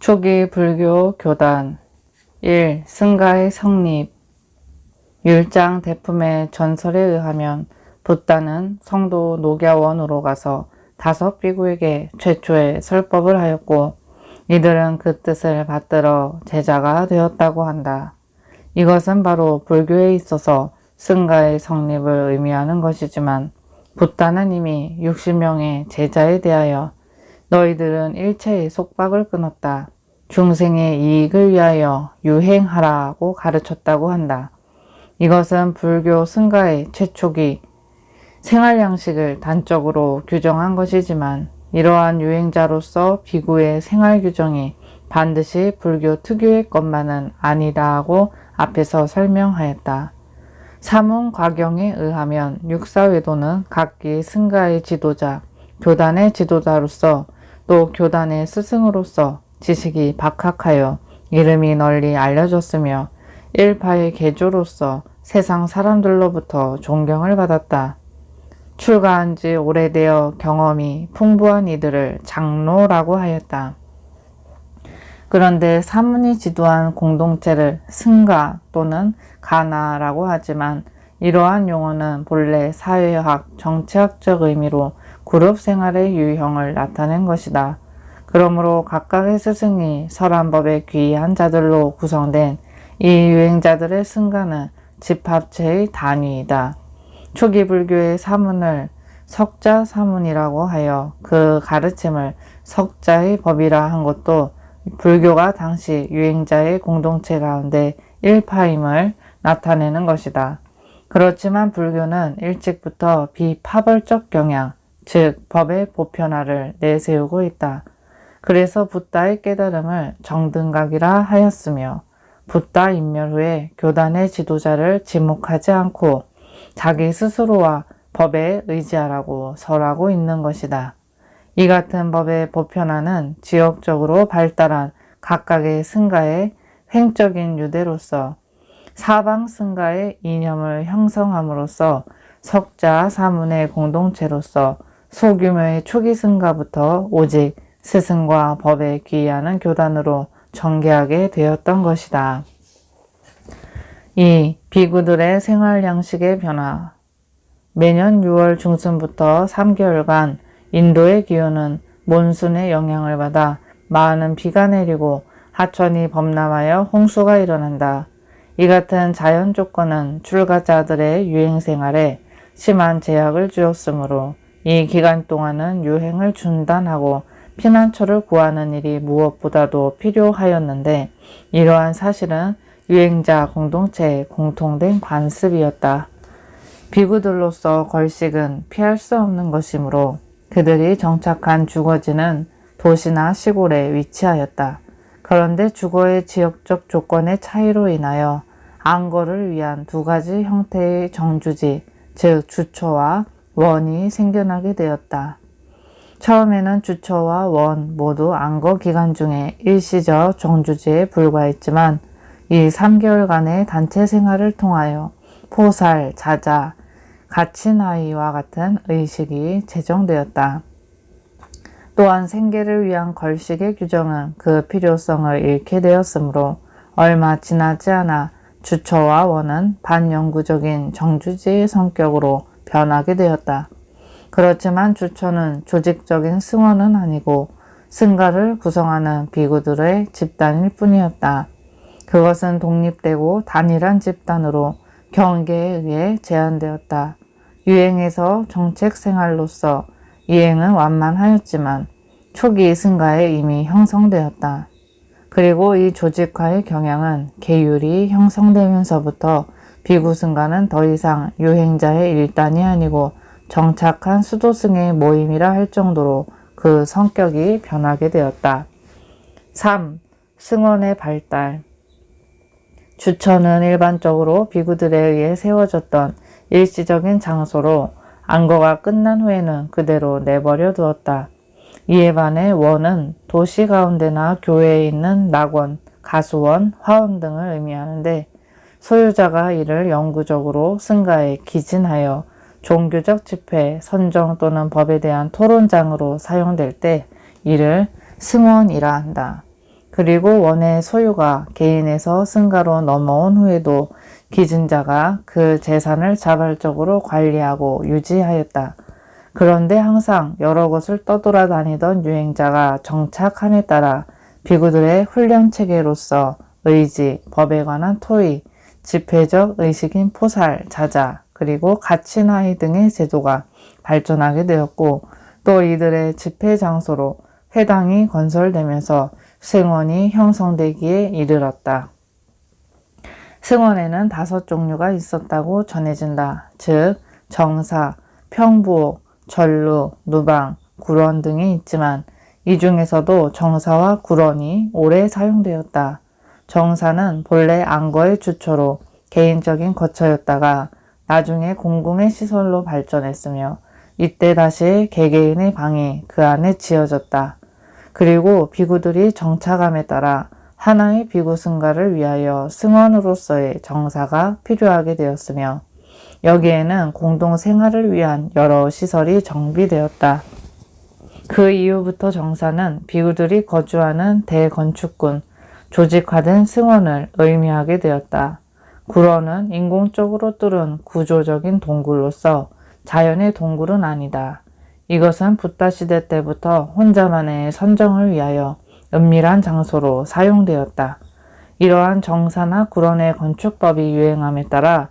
초기 불교 교단 1. 승가의 성립. 율장 대품의 전설에 의하면 붓다는 성도 녹야원으로 가서 5 비구에게 최초의 설법을 하였고 이들은 그 뜻을 받들어 제자가 되었다고 한다. 이것은 바로 불교에 있어서 승가의 성립을 의미하는 것이지만 붓다는 이미 60명의 제자에 대하여 너희들은 일체의 속박을 끊었다. 중생의 이익을 위하여 유행하라고 가르쳤다고 한다. 이것은 불교 승가의 최초기 생활 양식을 단적으로 규정한 것이지만 이러한 유행자로서 비구의 생활 규정이 반드시 불교 특유의 것만은 아니라고 앞에서 설명하였다. 사문과경에 의하면 육사외도는 각기 승가의 지도자, 교단의 지도자로서 또 교단의 스승으로서 지식이 박학하여 이름이 널리 알려졌으며 일파의 계조로서 세상 사람들로부터 존경을 받았다. 출가한 지 오래되어 경험이 풍부한 이들을 장로라고 하였다. 그런데 사문이 지도한 공동체를 승가 또는 가나라고 하지만 이러한 용어는 본래 사회학, 정치학적 의미로 그룹 생활의 유형을 나타낸 것이다. 그러므로 각각의 스승이 설한법에 귀한 자들로 구성된 이 유행자들의 승가는 집합체의 단위이다. 초기 불교의 사문을 석자사문이라고 하여 그 가르침을 석자의 법이라 한 것도 불교가 당시 유행자의 공동체 가운데 일파임을 나타내는 것이다. 그렇지만 불교는 일찍부터 비파벌적 경향, 즉 법의 보편화를 내세우고 있다. 그래서 붓다의 깨달음을 정등각이라 하였으며 붓다 인멸 후에 교단의 지도자를 지목하지 않고 자기 스스로와 법에 의지하라고 설하고 있는 것이다. 이 같은 법의 보편화는 지역적으로 발달한 각각의 승가의 횡적인 유대로서 사방 승가의 이념을 형성함으로써 석자 사문의 공동체로서 소규모의 초기 승가부터 오직 스승과 법에 귀의하는 교단으로 전개하게 되었던 것이다. 2. 비구들의 생활 양식의 변화. 매년 6월 중순부터 3개월간 인도의 기후는 몬순의 영향을 받아 많은 비가 내리고 하천이 범람하여 홍수가 일어난다. 이 같은 자연 조건은 출가자들의 유행 생활에 심한 제약을 주었으므로 이 기간 동안은 유행을 중단하고 피난처를 구하는 일이 무엇보다도 필요하였는데 이러한 사실은 유행자 공동체의 공통된 관습이었다. 비구들로서 걸식은 피할 수 없는 것이므로 그들이 정착한 주거지는 도시나 시골에 위치하였다. 그런데 주거의 지역적 조건의 차이로 인하여 안거를 위한 2가지 형태의 정주지, 즉 주처와 원이 생겨나게 되었다. 처음에는 주처와 원 모두 안거 기간 중에 일시적 정주지에 불과했지만 이 3개월간의 단체 생활을 통하여 포살, 자자, 가치나이와 같은 의식이 제정되었다. 또한 생계를 위한 걸식의 규정은 그 필요성을 잃게 되었으므로 얼마 지나지 않아 주처와 원은 반영구적인 정주지의 성격으로 변하게 되었다. 그렇지만 주처는 조직적인 승원은 아니고 승가를 구성하는 비구들의 집단일 뿐이었다. 그것은 독립되고 단일한 집단으로 경계에 의해 제한되었다. 유행에서 정책생활로서 이행은 완만하였지만 초기 승가에 이미 형성되었다. 그리고 이 조직화의 경향은 계율이 형성되면서부터 비구 승가는 더 이상 유행자의 일단이 아니고 정착한 수도승의 모임이라 할 정도로 그 성격이 변하게 되었다. 3. 승원의 발달. 주처는 일반적으로 비구들에 의해 세워졌던 일시적인 장소로 안거가 끝난 후에는 그대로 내버려 두었다. 이에 반해 원은 도시 가운데나 교회에 있는 낙원, 가수원, 화원 등을 의미하는데 소유자가 이를 영구적으로 승가에 기진하여 종교적 집회, 선정 또는 법에 대한 토론장으로 사용될 때 이를 승원이라 한다. 그리고 원의 소유가 개인에서 승가로 넘어온 후에도 기증자가 그 재산을 자발적으로 관리하고 유지하였다. 그런데 항상 여러 곳을 떠돌아다니던 유행자가 정착함에 따라 비구들의 훈련 체계로서 의지, 법에 관한 토의, 집회적 의식인 포살, 자자, 그리고 가치나이 등의 제도가 발전하게 되었고 또 이들의 집회 장소로 회당이 건설되면서 승원이 형성되기에 이르렀다. 승원에는 5종류가 있었다고 전해진다. 즉 정사, 평부옥, 전루, 누방, 구런 등이 있지만 이 중에서도 정사와 구런이 오래 사용되었다. 정사는 본래 안거의 주처로 개인적인 거처였다가 나중에 공공의 시설로 발전했으며 이때 다시 개개인의 방이 그 안에 지어졌다. 그리고 비구들이 정착함에 따라 하나의 비구 승가를 위하여 승원으로서의 정사가 필요하게 되었으며 여기에는 공동 생활을 위한 여러 시설이 정비되었다. 그 이후부터 정사는 비구들이 거주하는 대건축군, 조직화된 승원을 의미하게 되었다. 구런은 인공적으로 뚫은 구조적인 동굴로서 자연의 동굴은 아니다. 이것은 붓다 시대 때부터 혼자만의 선정을 위하여 은밀한 장소로 사용되었다. 이러한 정사나 구런의 건축법이 유행함에 따라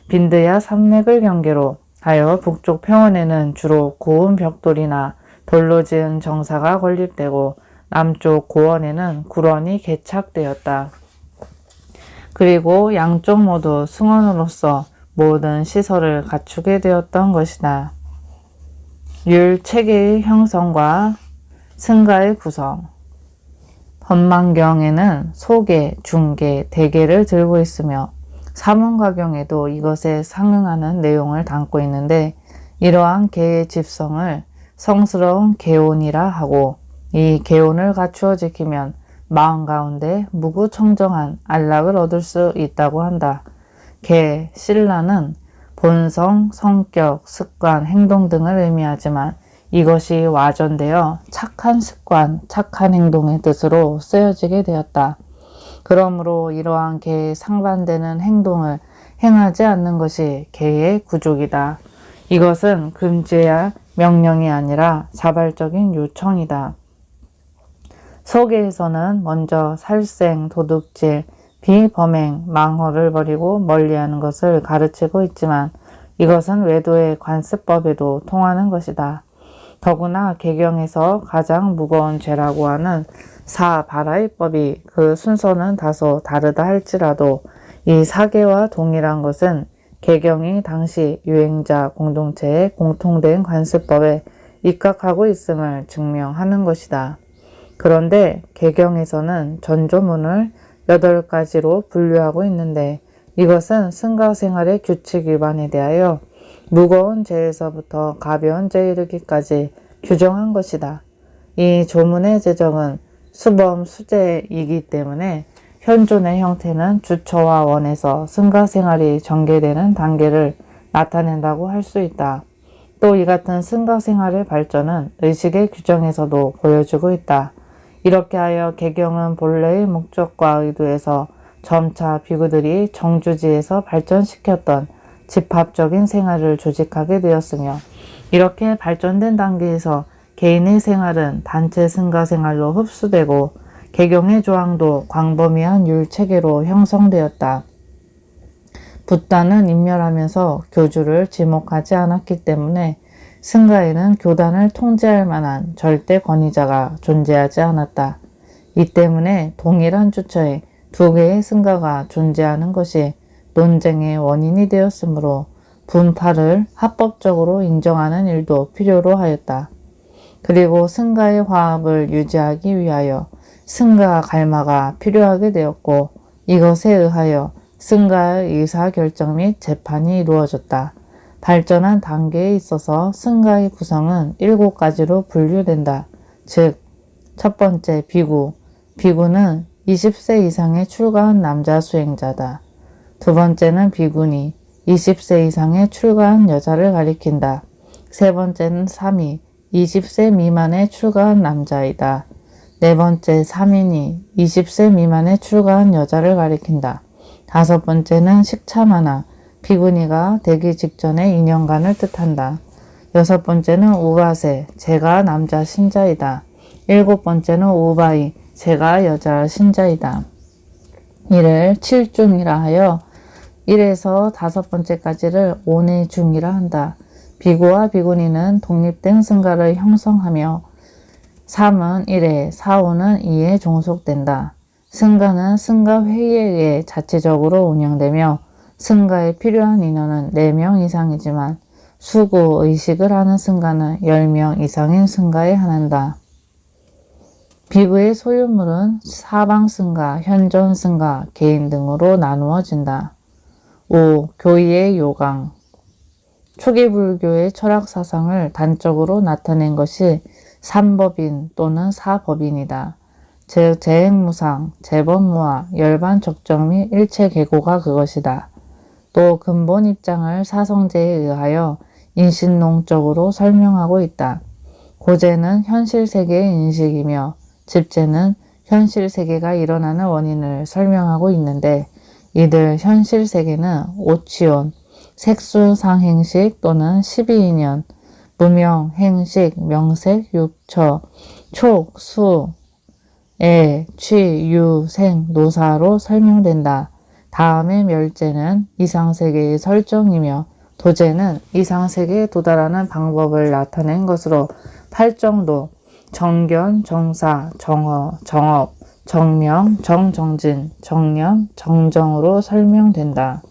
빈드야 산맥을 경계로 하여 북쪽 평원에는 주로 고운 벽돌이나 돌로 지은 정사가 건립되고 남쪽 고원에는 구런이 개착되었다. 그리고 양쪽 모두 승원으로서 모든 시설을 갖추게 되었던 것이다. 율체계의 형성과 승가의 구성. 법망경에는 소계, 중계, 대계를 들고 있으며 사문가경에도 이것에 상응하는 내용을 담고 있는데 이러한 계의 집성을 성스러운 계온이라 하고 이 계온을 갖추어 지키면 마음 가운데 무구청정한 안락을 얻을 수 있다고 한다. 계, 신라는 본성, 성격, 습관, 행동 등을 의미하지만 이것이 와전되어 착한 습관, 착한 행동의 뜻으로 쓰여지게 되었다. 그러므로 이러한 계에 상반되는 행동을 행하지 않는 것이 계의 구족이다. 이것은 금지해야 명령이 아니라 자발적인 요청이다. 소계에서는 먼저 살생, 도둑질, 비범행, 망허를 버리고 멀리하는 것을 가르치고 있지만 이것은 외도의 관습법에도 통하는 것이다. 더구나 계경에서 가장 무거운 죄라고 하는 사바라이법이 그 순서는 다소 다르다 할지라도 이 사계와 동일한 것은 계경이 당시 유행자 공동체의 공통된 관습법에 입각하고 있음을 증명하는 것이다. 그런데 계경에서는 전조문을 8가지로 분류하고 있는데 이것은 승가생활의 규칙 위반에 대하여 무거운 죄에서부터 가벼운 죄에 이르기까지 규정한 것이다. 이 조문의 제정은 수범 수재이기 때문에 현존의 형태는 주처와 원에서 승가생활이 전개되는 단계를 나타낸다고 할 수 있다. 또 이 같은 승가생활의 발전은 의식의 규정에서도 보여주고 있다. 이렇게 하여 계경은 본래의 목적과 의도에서 점차 비구들이 정주지에서 발전시켰던 집합적인 생활을 조직하게 되었으며 이렇게 발전된 단계에서 개인의 생활은 단체 승가 생활로 흡수되고 계경의 조항도 광범위한 율체계로 형성되었다. 붓다는 인멸하면서 교주를 지목하지 않았기 때문에 승가에는 교단을 통제할 만한 절대 권위자가 존재하지 않았다. 이 때문에 동일한 주처에 2개의 승가가 존재하는 것이 논쟁의 원인이 되었으므로 분파를 합법적으로 인정하는 일도 필요로 하였다. 그리고 승가의 화합을 유지하기 위하여 승가 갈마가 필요하게 되었고 이것에 의하여 승가의 의사결정 및 재판이 이루어졌다. 발전한 단계에 있어서 승가의 구성은 7가지로 분류된다. 즉, 첫 번째 비구. 비구는 20세 이상에 출가한 남자 수행자다. 두 번째는 비구니, 20세 이상에 출가한 여자를 가리킨다. 세 번째는 삼이, 20세 미만에 출가한 남자이다. 네 번째, 3인이 20세 미만에 출가한 여자를 가리킨다. 다섯 번째는 식차마나 비구니가 되기 직전의 2년간을 뜻한다. 여섯 번째는 우바세, 제가 남자 신자이다. 일곱 번째는 우바이, 제가 여자 신자이다. 이를 7중이라 하여 1에서 다섯 번째까지를 온해중이라 한다. 비구와 비구니는 독립된 승가를 형성하며 3은 1에, 4, 5는 2에 종속된다. 승가는 승가회의에 의해 자체적으로 운영되며 승가에 필요한 인원은 4명 이상이지만 수구, 의식을 하는 승가는 10명 이상인 승가에 한한다. 비구의 소유물은 사방승가, 현존승가, 개인 등으로 나누어진다. 5. 교의의 요강. 초기 불교의 철학 사상을 단적으로 나타낸 것이 삼법인 또는 사법인이다. 즉 재행무상, 재범무화, 열반적정 및 일체계고가 그것이다. 또 근본 입장을 사성제에 의하여 인신농적으로 설명하고 있다. 고제는 현실세계의 인식이며 집제는 현실세계가 일어나는 원인을 설명하고 있는데 이들 현실세계는 오치온, 색수상행식 또는 12인연, 무명, 행식, 명색, 육처, 촉, 수, 애, 취, 유, 생, 노사로 설명된다. 다음에 멸제는 이상세계의 설정이며 도제는 이상세계에 도달하는 방법을 나타낸 것으로 팔정도, 정견, 정사, 정어, 정업, 정명, 정정진, 정념, 정정으로 설명된다.